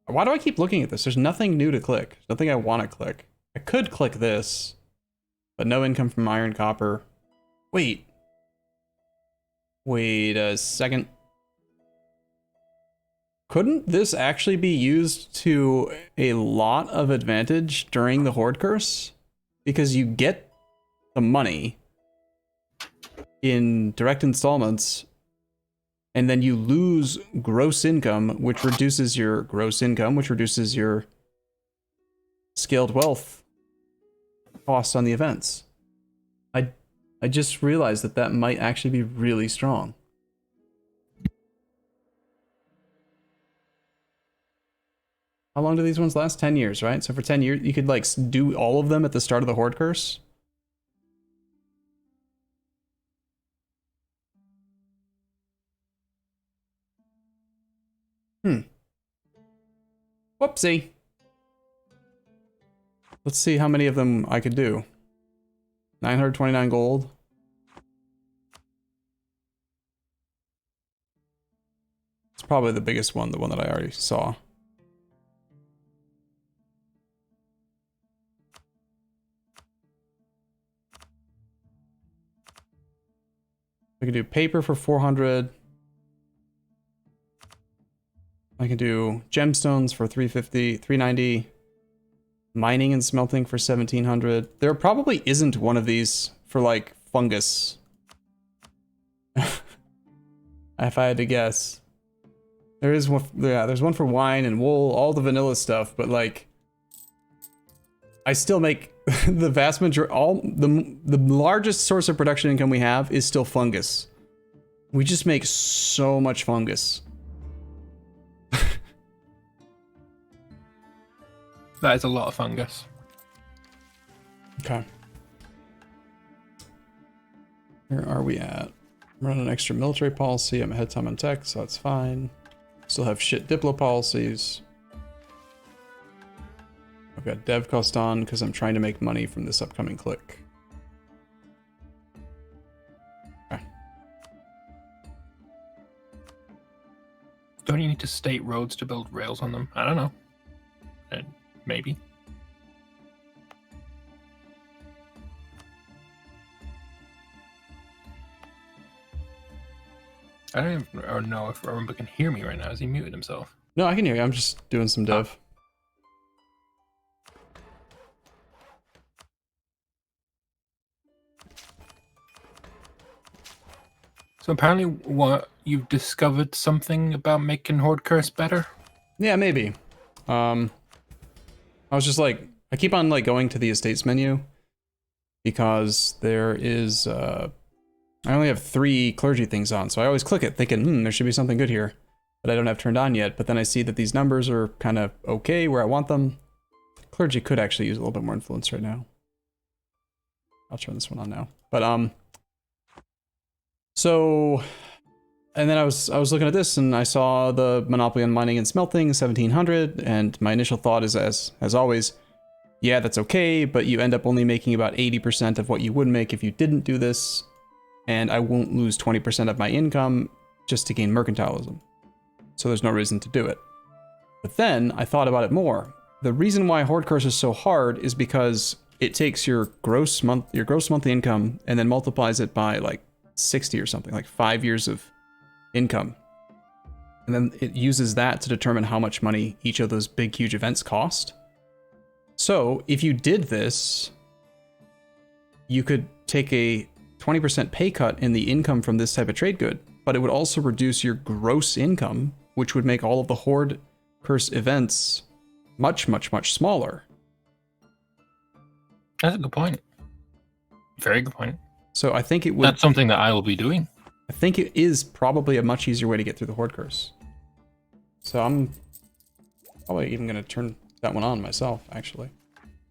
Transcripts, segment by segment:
Why do I keep looking at this? There's nothing new to click. There's nothing I want to click. I could click this, but no income from iron, copper. Wait. Wait a second. Couldn't this actually be used to a lot of advantage during the Horde Curse? Because you get the money in direct installments, and then you lose gross income, which reduces your gross income, which reduces your scaled wealth cost on the events. I just realized that that might actually be really strong. How long do these ones last? 10 years, right? So for 10 years, you could like do all of them at the start of the Horde Curse. Whoopsie. Let's see how many of them I could do. 929 gold. It's probably the biggest one, the one that I already saw. I can do paper for 400. I can do gemstones for 350, 390. Mining and smelting for 1700. There probably isn't one of these for like fungus. If I had to guess. There is one, yeah, there's one for wine and wool, all the vanilla stuff, but like I still make the vast majority, the largest source of production income we have is still fungus. We just make so much fungus. That is a lot of fungus. Okay. Where are we at? I'm running an extra military policy. I'm ahead time on tech, so that's fine. Still have shit Diplo policies. I've got dev cost on because I'm trying to make money from this upcoming click. Okay. Don't you need to state roads to build rails on them? I don't know. Maybe. I don't even know if Arumba can hear me right now. Has he muted himself? No, I can hear you. I'm just doing some dev. So apparently, what you've discovered something about making Horde Curse better? Yeah, maybe. I was just like, I keep on like going to the estates menu because there is, I only have 3 clergy things on, so I always click it thinking, there should be something good here, but I don't have turned on yet. But then I see that these numbers are kind of okay where I want them. Clergy could actually use a little bit more influence right now. I'll turn this one on now. But so, and then I was looking at this and I saw the monopoly on mining and smelting 1700, and my initial thought is as always, yeah, that's okay, but you end up only making about 80% of what you would make if you didn't do this, and I won't lose 20% of my income just to gain mercantilism. So there's no reason to do it. But then I thought about it more. The reason why Horde Curse is so hard is because it takes your gross monthly income and then multiplies it by like 60 or something, like 5 years of income. And then it uses that to determine how much money each of those big, huge events cost. So if you did this, you could take a 20% pay cut in the income from this type of trade good, but it would also reduce your gross income, which would make all of the Horde Curse events much, much, much smaller. That's a good point. Very good point. So I think it would... That's something that I will be doing. I think it is probably a much easier way to get through the Horde Curse. So I'm probably even going to turn that one on myself, actually.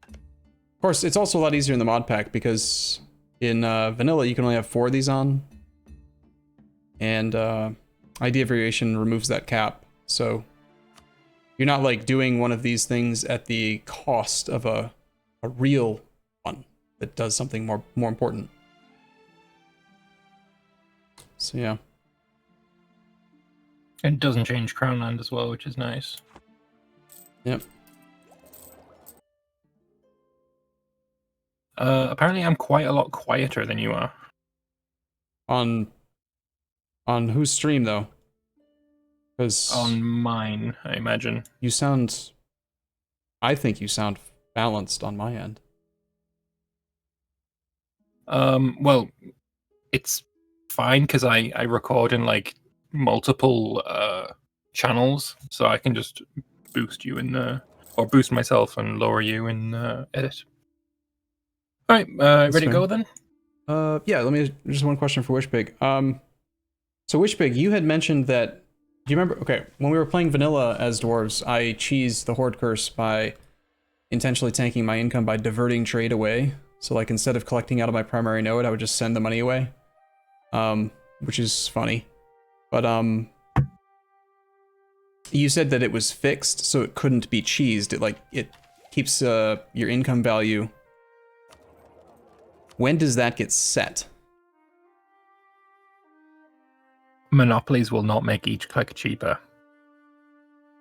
Of course, it's also a lot easier in the mod pack because in vanilla you can only have 4 of these on. And idea variation removes that cap. So you're not like doing one of these things at the cost of a real one that does something more important. So yeah. It doesn't change Crownland as well, which is nice. Yep. Apparently I'm quite a lot quieter than you are. On whose stream though? Because On mine, I imagine. you sound. I think you sound balanced on my end. Well, it's fine because I record in like multiple channels, so I can just boost you in or boost myself and lower you in edit. All right, ready to go then? Yeah. Let me just one question for Wishpig. So Wishpig, you had mentioned that. Do you remember? Okay, when we were playing vanilla as dwarves, I cheesed the Horde Curse by intentionally tanking my income by diverting trade away. So like instead of collecting out of my primary node, I would just send the money away. Which is funny. But you said that it was fixed, so it couldn't be cheesed. It keeps your income value. When does that get set? Monopolies will not make each click cheaper.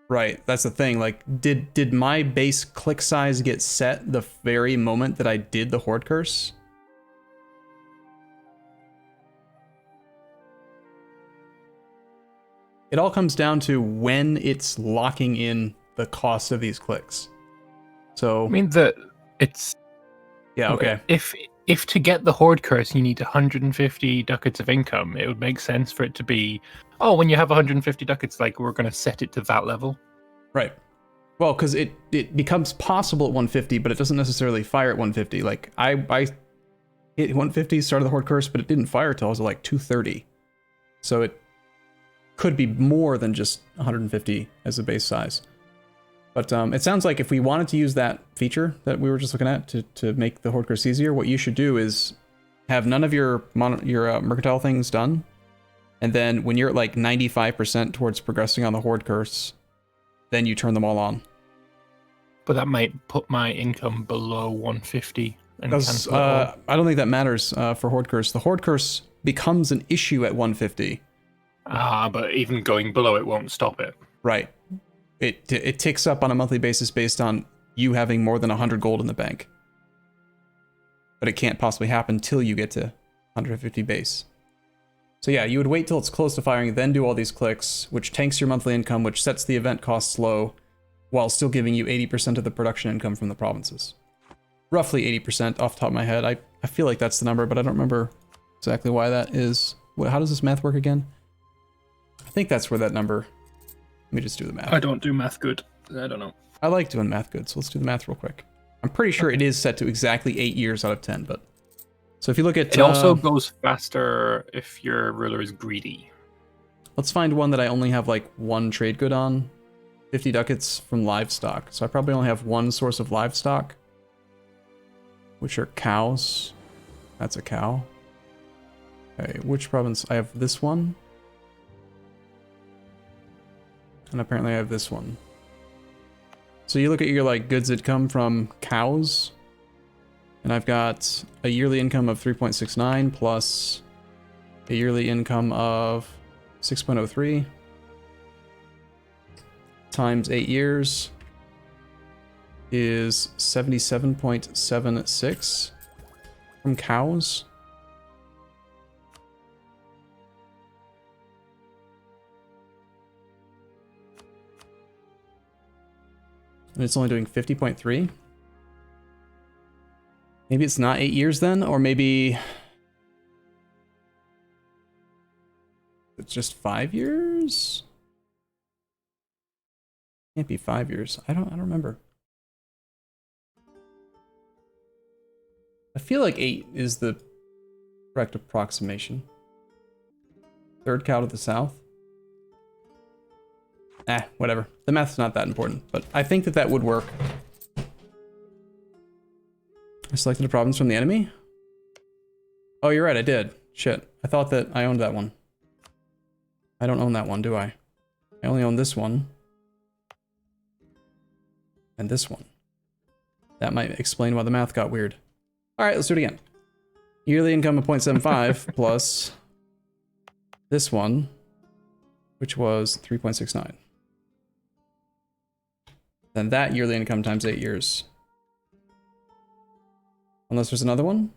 Right, that's the thing. Like, did my base click size get set the very moment that I did the Horde Curse? It all comes down to when it's locking in the cost of these clicks. So I mean that it's okay. If to get the Horde Curse you need 150 ducats of income, it would make sense for it to be, oh, when you have 150 ducats, like we're going to set it to that level. Right. Well, because it becomes possible at 150, but it doesn't necessarily fire at 150. Like I hit 150, started the Horde Curse, but it didn't fire until I was like 230. So it could be more than just 150 as a base size. But it sounds like if we wanted to use that feature that we were just looking at to make the Horde Curse easier, what you should do is have none of your mercantile things done, and then when you're at like 95% towards progressing on the Horde Curse, then you turn them all on. But that might put my income below 150. And I don't think that matters for Horde Curse. The Horde Curse becomes an issue at 150. But even going below it won't stop it. Right. It ticks up on a monthly basis based on you having more than 100 gold in the bank. But it can't possibly happen till you get to 150 base. So yeah, you would wait till it's close to firing, then do all these clicks, which tanks your monthly income, which sets the event costs low, while still giving you 80% of the production income from the provinces. Roughly 80% off the top of my head. I feel like that's the number, but I don't remember exactly why that is. How does this math work again? I think that's where that number... Let me just do the math. I don't do math good. I don't know. I like doing math good, so let's do the math real quick. I'm pretty sure it is set to exactly 8 years out of 10, but... So if you look at... It also goes faster if your ruler is greedy. Let's find one that I only have like one trade good on. 50 ducats from livestock. So I probably only have one source of livestock, which are cows. That's a cow. Okay, which province? I have this one. And apparently I have this one. So you look at your like goods that come from cows, and I've got a yearly income of 3.69 plus a yearly income of 6.03 times 8 years is 77.76 from cows. And it's only doing 50.3. Maybe it's not 8 years then, or maybe it's just 5 years? Can't be 5 years. I don't remember. I feel like 8 is the correct approximation. Third cow to the south. Whatever. The math's not that important, but I think that would work. I selected a province from the enemy? Oh, you're right, I did. Shit. I thought that I owned that one. I don't own that one, do I? I only own this one. And this one. That might explain why the math got weird. Alright, let's do it again. Yearly income of 0.75 plus this one, which was 3.69. Then that yearly income times 8 years. Unless there's another one?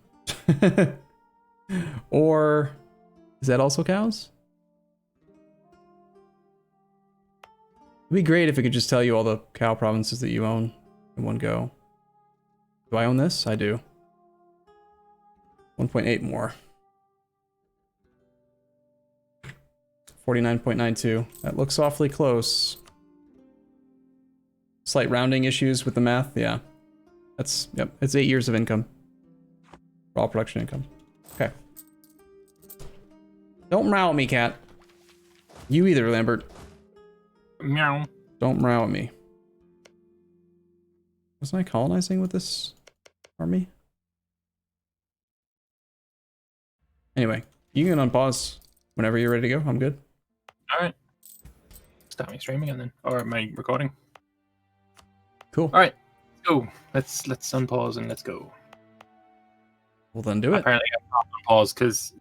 Or is that also cows? It'd be great if it could just tell you all the cow provinces that you own in one go. Do I own this? I do. 1.8 more. 49.92. That looks awfully close. Slight rounding issues with the math, yeah. That's, yep, it's 8 years of income. Raw production income. Okay. Don't meow at me, cat. You either, Lambert. Meow. Don't meow at me. Wasn't I colonizing with this army? Anyway, you can unpause whenever you're ready to go. I'm good. Alright. Start me streaming and then, or am I recording? Cool. Alright. Go. Let's unpause and let's go. Well then do it. Apparently I can't unpause because